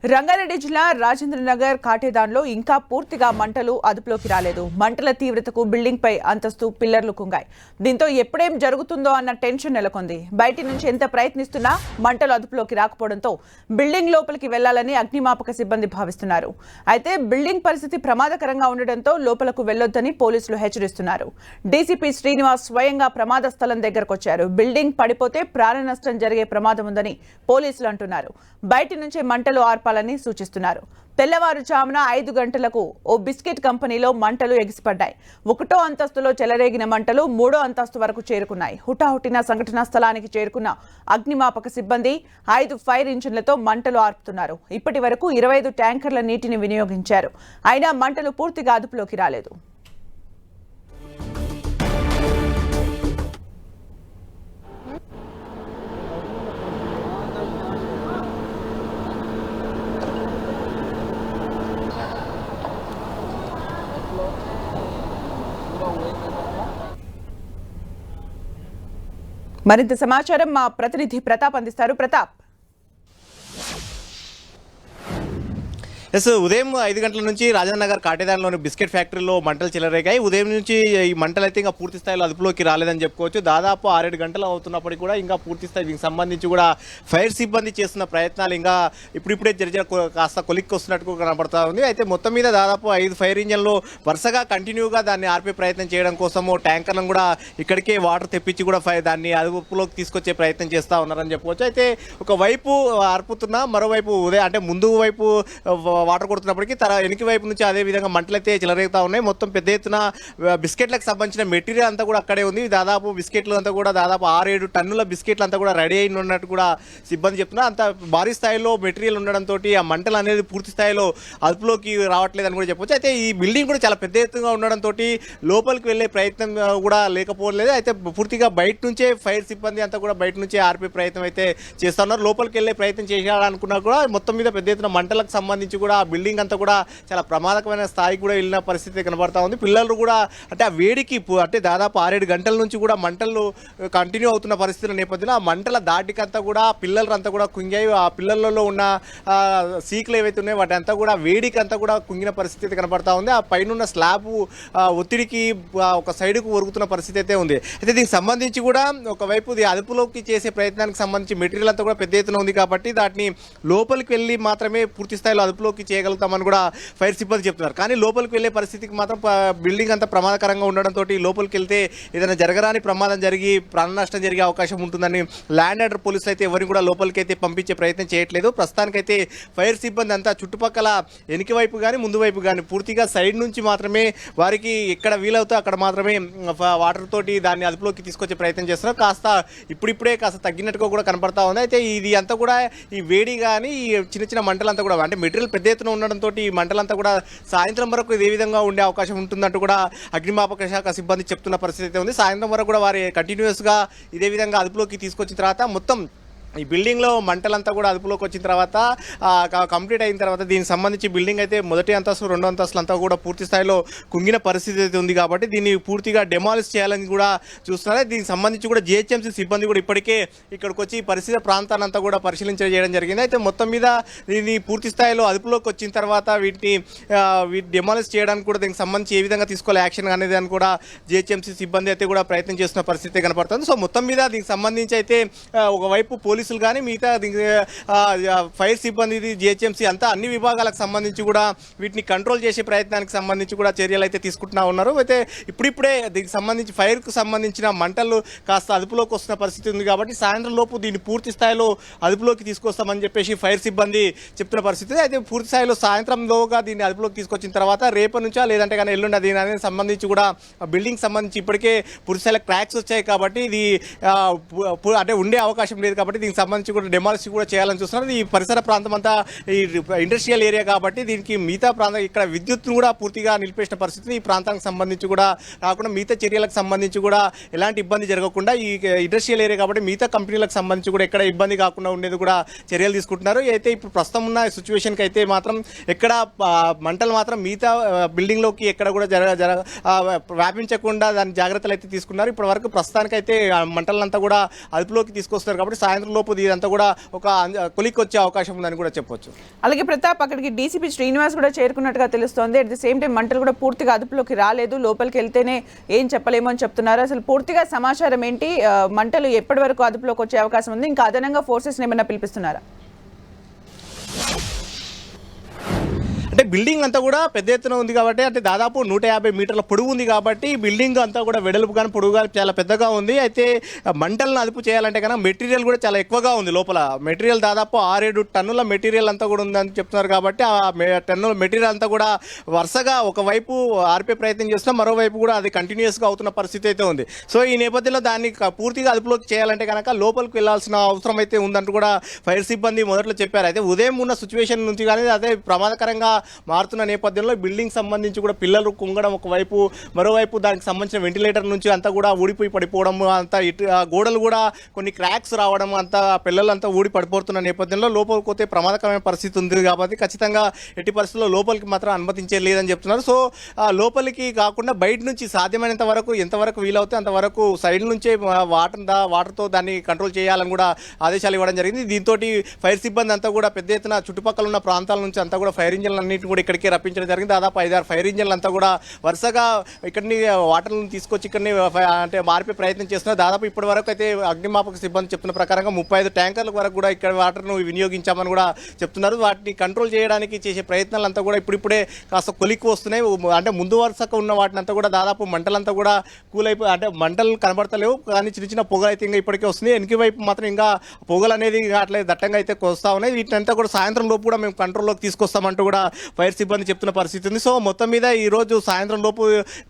రంగారెడ్డి జిల్లా రాజేంద్రనగర్ కాటేదాన్లో ఇంకా పూర్తిగా మంటలు అదుపులోకి రాలేదు. మంటల తీవ్రతకు బిల్డింగ్ పై అంతస్తు పిల్లర్లు కుంగాయి. దీంతో ఎప్పుడేం జరుగుతుందో అన్న టెన్షన్ నెలకొంది. బయటి నుంచి ఎంత ప్రయత్నిస్తున్నా మంటలు అదుపులోకి రాకపోవడంతో బిల్డింగ్ లోపలికి వెళ్లాలని అగ్నిమాపక సిబ్బంది భావిస్తున్నారు. అయితే బిల్డింగ్ పరిస్థితి ప్రమాదకరంగా ఉండడంతో లోపలకు వెళ్లొద్దని పోలీసులు హెచ్చరిస్తున్నారు. డీసీపీ శ్రీనివాస్ స్వయంగా ప్రమాద స్థలం దగ్గరకొచ్చారు. బిల్డింగ్ పడిపోతే ప్రాణ నష్టం జరిగే ప్రమాదం ఉందని పోలీసులు అంటున్నారు. బయటి నుంచే మంటలు ఆర్పాలని సూచిస్తున్నారు. తెల్లవారుజామున 5 గంటలకు ఓ బిస్కెట్ కంపెనీలో మంటలు ఎగిసిపడ్డాయి. 1వ అంతస్తులో చెలరేగిన మంటలు 3వ అంతస్తు వరకు చేరుకున్నాయి. హుటాహుటిన సంఘటనా స్థలానికి చేరుకున్న అగ్నిమాపక సిబ్బంది 5 ఫైర్ ఇంజిన్లతో మంటలు ఆర్పుతున్నారు. ఇప్పటి వరకు 25 ట్యాంకర్ల నీటిని వినియోగించారు. అయినా మంటలు పూర్తిగా అదుపులోకి రాలేదు. మరింత సమాచారం మా ప్రతినిధి ప్రతాప్ అందిస్తారు. ప్రతాప్, ఉదయం 5 గంటల నుంచి రాజేంద్రనగర్ కాటేదాన్లోని బిస్కెట్ ఫ్యాక్టరీలో మంటలు చెలరేగాయి. ఉదయం నుంచి ఈ మంటలు అయితే ఇంకా పూర్తి స్థాయిలో అదుపులోకి రాలేదని చెప్పుకోవచ్చు. దాదాపు 6-7 గంటలు అవుతున్నప్పటికీ కూడా ఇంకా పూర్తి స్థాయి దీనికి సంబంధించి కూడా ఫైర్ సిబ్బంది చేస్తున్న ప్రయత్నాలు ఇంకా ఇప్పుడిప్పుడే కాస్త కొలిక్కి వస్తున్నట్టు కనబడతా ఉంది. అయితే మొత్తం మీద దాదాపు 5 ఫైర్ ఇంజన్లు వరుసగా కంటిన్యూగా దాన్ని ఆర్పే ప్రయత్నం చేయడం కోసము ట్యాంకర్లను కూడా ఇక్కడికే వాటర్ తెప్పించి కూడా దాన్ని అదుపులోకి తీసుకొచ్చే ప్రయత్నం చేస్తూ ఉన్నారని చెప్పుకోవచ్చు. అయితే ఒకవైపు ఆర్పుతున్నా మరోవైపు ఉదయం అంటే ముందు వైపు వాటర్ కొడుతున్నప్పటికీ వెనక వైపు నుంచి అదే విధంగా మంటలైతే చెలరేగుతూ ఉన్నాయి. మొత్తం పెద్ద ఎత్తున బిస్కెట్లకు సంబంధించిన మెటీరియల్ అంతా కూడా అక్కడే ఉంది. దాదాపు బిస్కెట్లు అంతా కూడా దాదాపు 6-7 టన్నుల బిస్కెట్లు అంతా కూడా రెడీ అయి ఉన్నట్టు కూడా సిబ్బంది చెప్తున్నారు. అంత భారీ స్థాయిలో మెటీరియల్ ఉండడంతో ఆ మంటలు అనేది పూర్తి స్థాయిలో అదుపులోకి రావట్లేదని కూడా చెప్పవచ్చు. అయితే ఈ బిల్డింగ్ కూడా చాలా పెద్ద ఎత్తుగా ఉండడంతో లోపలికి వెళ్ళే ప్రయత్నం కూడా లేకపోలేదు. అయితే పూర్తిగా బయట నుంచే ఫైర్ సిబ్బంది అంతా కూడా బయట నుంచే ఆర్పే ప్రయత్నం అయితే చేస్తూ ఉన్నారు. లోపలికి వెళ్ళే ప్రయత్నం చేయాలనుకున్నా కూడా మొత్తం మీద పెద్ద ఎత్తున మంటలకు సంబంధించి కూడా ఆ బిల్డింగ్ అంతా కూడా చాలా ప్రమాదకరమైన స్థాయికి కూడా వెళ్ళిన పరిస్థితి కనబడతా ఉంది. పిల్లలు కూడా అంటే ఆ వేడికి అంటే దాదాపు 6-7 గంటల నుంచి కూడా మంటలు కంటిన్యూ అవుతున్న పరిస్థితుల నేపథ్యంలో ఆ మంటల దాటికంతా కూడా పిల్లలంతా కూడా కుంగాయి. ఆ పిల్లలలో ఉన్న సీకులు ఏవైతే ఉన్నాయో వాటి అంతా కూడా వేడికి అంతా కూడా కుంగిన పరిస్థితి కనబడతా ఉంది. ఆ పైన స్లాబ్ ఒత్తిడికి ఒక సైడ్కు ఒరుగుతున్న పరిస్థితి అయితే ఉంది. అయితే దీనికి సంబంధించి కూడా ఒకవైపు అదుపులోకి చేసే ప్రయత్నానికి సంబంధించి మెటీరియల్ అంతా కూడా పెద్ద ఎత్తున ఉంది కాబట్టి దాటిని లోపలికి వెళ్ళి మాత్రమే పూర్తి స్థాయిలో అదుపులోకి చేయగలుగుతామని కూడా ఫైర్ సిబ్బంది చెప్తున్నారు. కానీ లోపలికి వెళ్ళే పరిస్థితికి మాత్రం బిల్డింగ్ అంతా ప్రమాదకరంగా ఉండడంతో లోపలికి వెళ్తే ఏదైనా జరగరాని ప్రమాదం జరిగి ప్రాణ నష్టం జరిగే అవకాశం ఉంటుందని ల్యాండ్ ఆర్డర్ పోలీసులు అయితే ఎవరిని కూడా లోపలికి అయితే పంపించే ప్రయత్నం చేయట్లేదు. ప్రస్తుతానికైతే ఫైర్ సిబ్బంది అంతా చుట్టుపక్కల వెనక వైపు కానీ ముందు వైపు కానీ పూర్తిగా సైడ్ నుంచి మాత్రమే వారికి ఎక్కడ వీలవుతో అక్కడ మాత్రమే వాటర్ తోటి దాన్ని అదుపులోకి తీసుకొచ్చే ప్రయత్నం చేస్తున్నారు. ఇప్పుడిప్పుడే కాస్త తగ్గినట్టుగా కూడా కనపడతా ఉంది. అయితే ఇది అంతా కూడా ఈ వేడి కానీ ఈ చిన్న చిన్న మంటలంతా కూడా అంటే మెటీరియల్ పెద్ద ఎత్తున ఉండడంతో ఈ మంటలంతా కూడా సాయంత్రం వరకు ఇదే విధంగా ఉండే అవకాశం ఉంటుందంటూ కూడా అగ్నిమాపక శాఖ సిబ్బంది చెప్తున్న పరిస్థితి ఉంది. సాయంత్రం వరకు కూడా వారి కంటిన్యూస్గా ఇదే విధంగా అదుపులోకి తీసుకొచ్చిన తర్వాత మొత్తం ఈ బిల్డింగ్లో మంటలంతా కూడా అదుపులోకి వచ్చిన తర్వాత కంప్లీట్ అయిన తర్వాత దీనికి సంబంధించి బిల్డింగ్ అయితే మొదటి అంతస్తు 2వ అంతస్తులు అంతా కూడా పూర్తి స్థాయిలో కుంగిన పరిస్థితి అయితే ఉంది. కాబట్టి దీన్ని పూర్తిగా డెమాలిష్ చేయాలని కూడా చూస్తున్నారు. దీనికి సంబంధించి కూడా జిహెచ్ఎంసీ సిబ్బంది కూడా ఇప్పటికే ఇక్కడికి వచ్చి పరిస్థితి ప్రాంతాన్ని అంతా కూడా పరిశీలించడం జరిగింది. అయితే మొత్తం మీద దీన్ని పూర్తి స్థాయిలో అదుపులోకి వచ్చిన తర్వాత వీటిని డెమాలిష్ చేయడానికి కూడా దీనికి సంబంధించి ఏ విధంగా తీసుకోవాలి యాక్షన్ అనేది అని కూడా జిహెచ్ఎంసీ సిబ్బంది అయితే కూడా ప్రయత్నం చేస్తున్న పరిస్థితి కనపడుతుంది. సో మొత్తం మీద దీనికి సంబంధించి అయితే ఒకవైపు పోలీసులు కానీ మిగతా ఫైర్ సిబ్బంది జిహెచ్ఎంసీ అంతా అన్ని విభాగాలకు సంబంధించి కూడా వీటిని కంట్రోల్ చేసే ప్రయత్నానికి సంబంధించి కూడా చర్యలు అయితే తీసుకుంటున్నా ఉన్నారు. అయితే ఇప్పుడిప్పుడే దీనికి సంబంధించి ఫైర్కు సంబంధించిన మంటలు కాస్త అదుపులోకి వస్తున్న పరిస్థితి ఉంది. కాబట్టి సాయంత్రం లోపు దీన్ని పూర్తి స్థాయిలో అదుపులోకి తీసుకొస్తామని చెప్పేసి ఫైర్ సిబ్బంది చెప్తున్న పరిస్థితి. అయితే పూర్తి స్థాయిలో సాయంత్రంలోగా దీన్ని అదుపులోకి తీసుకొచ్చిన తర్వాత రేపటి నుంచా లేదంటే కానీ ఎల్లుండి దీనికి సంబంధించి కూడా బిల్డింగ్ సంబంధించి ఇప్పటికే పూర్తి స్థాయిలో క్రాక్స్ వచ్చాయి కాబట్టి ఇది అంటే ఉండే అవకాశం లేదు. కాబట్టి దీనికి సంబంధించి కూడా డెమాలిష్ కూడా చేయాలని చూస్తున్నారు. ఈ పరిసర ప్రాంతం అంతా ఈ ఇండస్ట్రియల్ ఏరియా కాబట్టి దీనికి మిగతా ప్రాంతం ఇక్కడ విద్యుత్తును కూడా పూర్తిగా నిలిపేసిన పరిస్థితి. ఈ ప్రాంతానికి సంబంధించి కూడా కాకుండా మిగతా చర్యలకు సంబంధించి కూడా ఎలాంటి ఇబ్బంది జరగకుండా ఈ ఇండస్ట్రియల్ ఏరియా కాబట్టి మిగతా కంపెనీలకు సంబంధించి కూడా ఎక్కడ ఇబ్బంది కాకుండా ఉండేది కూడా చర్యలు తీసుకుంటున్నారు. అయితే ఇప్పుడు ప్రస్తుతం ఉన్న సిచ్యువేషన్కి అయితే మాత్రం ఎక్కడ మంటలు మాత్రం మిగతా బిల్డింగ్లోకి ఎక్కడ కూడా వ్యాపించకుండా దాని జాగ్రత్తలు అయితే తీసుకున్నారు. ఇప్పటి వరకు ప్రస్తుతానికైతే మంటలంతా కూడా అదుపులోకి తీసుకొస్తారు కాబట్టి సాయంత్రం లోపు ఇదంతా కూడా ఒక కొలిక్కి వచ్చే అవకాశం ఉందని కూడా చెప్పొచ్చు. అలాగే ప్రతాప్, అక్కడికి డీసీపీ శ్రీనివాస్ కూడా చేరుకున్నట్టుగా తెలుస్తోంది. అట్ ది సేమ్ టైం మంటలు కూడా పూర్తిగా అదుపులోకి రాలేదు, లోపలికి వెళ్తేనే ఏం చెప్పలేమో అని చెప్తున్నారు. అసలు పూర్తిగా సమాచారం ఏంటి? మంటలు ఎప్పటి వరకు అదుపులోకి వచ్చే అవకాశం ఉంది? ఇంకా అదనంగా ఫోర్సెస్ ఏమైనా పిలిపిస్తున్నారా? అంటే బిల్డింగ్ అంతా కూడా పెద్ద ఎత్తున ఉంది కాబట్టి, అంటే దాదాపు 150 మీటర్ల పొడవు ఉంది కాబట్టి బిల్డింగ్ అంతా కూడా వెడల్పు కానీ పొడవు కానీ చాలా పెద్దగా ఉంది. అయితే మంటలను అదుపు చేయాలంటే కన్నా మెటీరియల్ కూడా చాలా ఎక్కువగా ఉంది. లోపల మెటీరియల్ దాదాపు 6-7 టన్నుల మెటీరియల్ అంతా కూడా ఉందని చెప్తున్నారు. కాబట్టి ఆ టన్నుల మెటీరియల్ అంతా కూడా వరుసగా ఒకవైపు ఆర్పే ప్రయత్నం చేస్తున్నా, మరోవైపు కూడా అది కంటిన్యూస్గా అవుతున్న పరిస్థితి అయితే ఉంది. సో ఈ నేపథ్యంలో దాన్ని పూర్తిగా అదుపులోకి చేయాలంటే కనుక లోపలికి వెళ్లాల్సిన అవసరం అయితే ఉందంటూ కూడా ఫైర్ సిబ్బంది మొదట్లో చెప్పారు. అయితే ఉదయం ఉన్న సిచ్యువేషన్ నుంచి కానీ అదే ప్రమాదకరంగా మారుతున్న నేపథ్యంలో బిల్డింగ్ సంబంధించి కూడా పిల్లలు కుంగడం ఒకవైపు, మరోవైపు దానికి సంబంధించిన వెంటిలేటర్ నుంచి అంతా కూడా ఊడిపోయి పడిపోవడం, అంతా ఇటు గోడలు కూడా కొన్ని క్రాక్స్ రావడం, అంతా పిల్లలంతా ఊడి పడిపోతున్న నేపథ్యంలో లోపలికి పోతే ప్రమాదకరమైన పరిస్థితి ఉంది. కాబట్టి ఖచ్చితంగా ఎట్టి పరిస్థితుల్లో లోపలికి మాత్రం అనుమతించే లేదని చెప్తున్నారు. సో లోపలికి కాకుండా బయట నుంచి సాధ్యమైనంత వరకు ఎంతవరకు వీలవుతే అంతవరకు సైడ్ నుంచే వాటర్తో దాన్ని కంట్రోల్ చేయాలని కూడా ఆదేశాలు ఇవ్వడం జరిగింది. దీంతో ఫైర్ సిబ్బంది అంతా కూడా పెద్ద ఎత్తున చుట్టుపక్కల ఉన్న ప్రాంతాల నుంచి అంతా కూడా ఫైర్ ఇంజన్లు అన్నింటిని కూడా ఇక్కడికి రప్పించడం జరిగింది. దాదాపు 5-6 ఫైర్ ఇంజన్లు అంతా కూడా వరుసగా ఇక్కడిని వాటర్లను తీసుకొచ్చి ఇక్కడిని అంటే మార్పే ప్రయత్నం చేస్తున్నారు. దాదాపు ఇప్పటి వరకు అయితే అగ్నిమాపక సిబ్బంది చెప్తున్న ప్రకారంగా 35 ట్యాంకర్ల వరకు కూడా ఇక్కడ వాటర్ను వినియోగించామని కూడా చెప్తున్నారు. వాటిని కంట్రోల్ చేయడానికి చేసే ప్రయత్నాలు అంతా కూడా ఇప్పుడిప్పుడే కాస్త కొలిక్కి వస్తున్నాయి. అంటే ముందు వరుసగా ఉన్న వాటిని అంతా కూడా దాదాపు మంటలంతా కూడా కూలైపోయి, అంటే మంటలు కనబడతలేవు కానీ చిన్న చిన్న పొగలు అయితే ఇంకా ఇప్పటికే వస్తుంది. వెనక వైపు మాత్రం ఇంకా పొగలు అనేది అట్లే దట్టంగా అయితే వస్తూ ఉన్నాయి. వీటినంతా కూడా సాయంత్రం లోపు కూడా మేము కంట్రోల్లోకి తీసుకొస్తామంటూ కూడా ఫైర్ సిబ్బంది చెప్తున్న పరిస్థితి ఉంది. సో మొత్తం మీద ఈ రోజు సాయంత్రం లోపు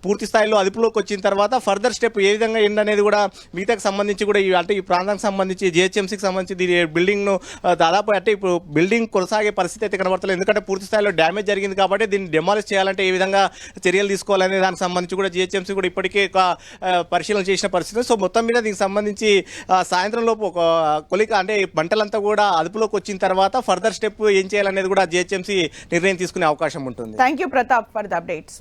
పూర్తి స్థాయిలో అదుపులోకి వచ్చిన తర్వాత ఫర్దర్ స్టెప్ ఏ విధంగా ఏంటనేది కూడా మిగతాకి సంబంధించి కూడా అంటే ఈ ప్రాంతానికి సంబంధించి జిహెచ్ఎంసీకి సంబంధించి బిల్డింగ్ను దాదాపు అంటే ఇప్పుడు బిల్డింగ్ కొనసాగే పరిస్థితి అయితే కనబడతలేదు. ఎందుకంటే పూర్తి స్థాయిలో డ్యామేజ్ జరిగింది కాబట్టి దీన్ని డెమాలిష్ చేయాలంటే ఏ విధంగా చర్యలు తీసుకోవాలనే దానికి సంబంధించి కూడా జిహెచ్ఎంసీ కూడా ఇప్పటికే ఒక పరిశీలన చేసిన పరిస్థితి. సో మొత్తం మీద దీనికి సంబంధించి సాయంత్రం లోపు ఒక కొలిక అంటే మంటలంతా కూడా అదుపులోకి వచ్చిన తర్వాత ఫర్దర్ స్టెప్ ఏం చేయాలనేది కూడా జిహెచ్ఎంసీ నిర్ణయం తీసుకునే అవకాశం ఉంటుంది. Thank you Pratap for the updates.